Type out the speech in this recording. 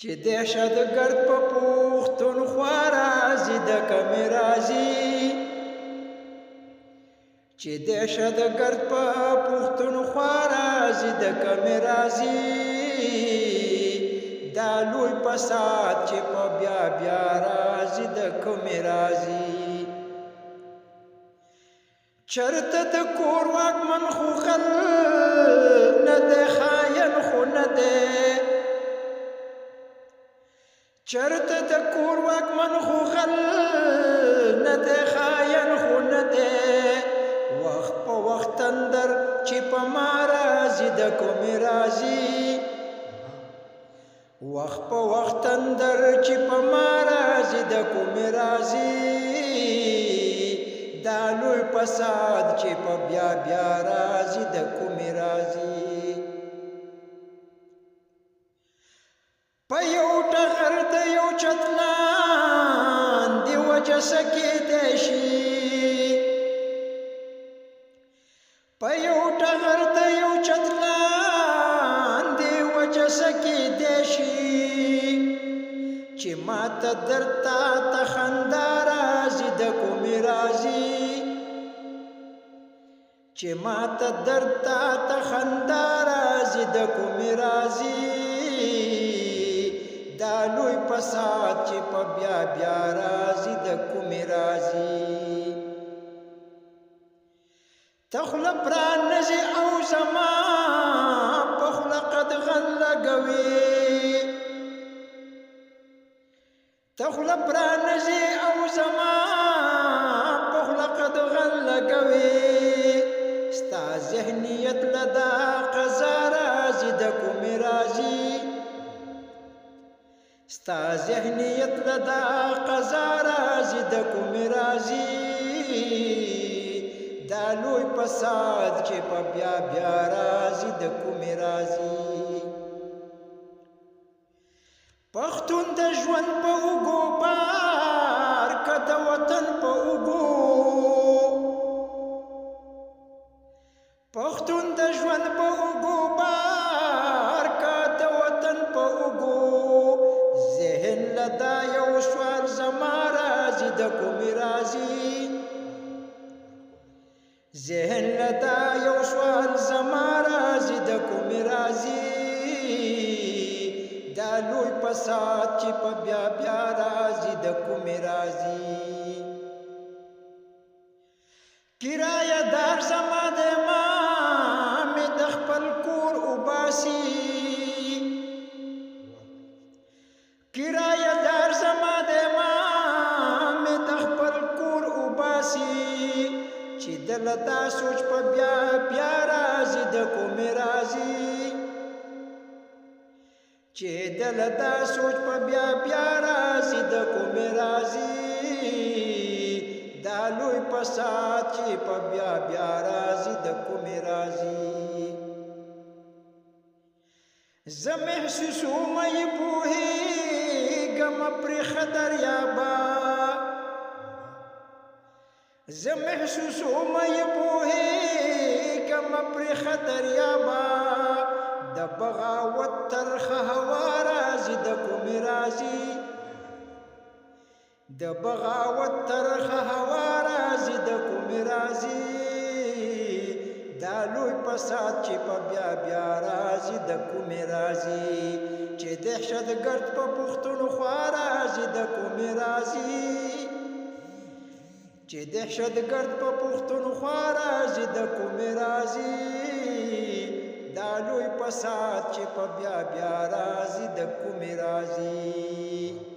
چې دهشتګرد په پښتونخوا راځي د کمې راځي چې دهشتګرد په پښتونخوا راځي د کمې راځي دا لوی فساد چې په بیا بیا راځي د کمې راځي چرته د کور واکمن خو خل نه دی خاین خو نه دی چرته د کور واکمن خو خل نه دی خاین خو نه دی وخت په وخت تندر چې په ما راځي د کومې راځي وخت په وخت تندر چې په ما راځي د کومې راځي دا لوی فساد چې په بیا بیا راځي د کومې راځي په یو ټغر د یو چتلان دی وجه سکیدی شي په یو ټغر د یو چتلان دی وجه سکیدی شي چې ماته درته ته خندا راځي د کومې راځي چې ماته درته ته خندا راځي د کومې راځي دا لوی فساد چې په بیا بیا راځي د کومې راځي ته خوله پرانیزې او زما په خوله قدغن لګوې ته خوله پرانیزې او زما په خوله قدغن لګوې ستا ذهنیت له دا قضا راځي د کومې راځي ستا ذهنیت له دا قضا راځي د کومې راځي دا لوی فساد چې په بیا بیا راځي د کومې راځي پښتون د ژوند په اوږو بار که د وطن په اوږو پښتون د ژوند په اوږو بار که د وطن په اوږو ذهن له دا یو سوال زما راځي د کومې راځي ذهن له دا یو سوال زما راځي د کومې راځي دا لوی فساد چې په بیا بیا راځي د کومې راځي کرایه دار زما د ما مې د خپل کور وباسي کرایه دار زما د ما مې د خپل کور وباسي چې دله دا سوچ په بیا بیا راځي د کومې راځي چې دله دا سوچ په بیا بیا راځي د کومې راځي دا لوی فساد چې په بیا بیا راځي د کومې راځي زه محسوسوم یې پوهېږم پرې ښه دریابه زه محسوسوم یې پوهېږم پرې ښه دریابه د بغاوت ترخه هوا راځي د کومې راځي د بغاوت ترخه هوا راځي د کومې راځي دا لوی فساد چې په بیا بیا راځي د کومې راځي چې دهشتګرد په پښتونخوا راځي د کومې راځي چې دهشتګرد په پښتونخوا راځي د کومې راځي دا لوی فساد چې په بیا بیا راځي د کومې راځي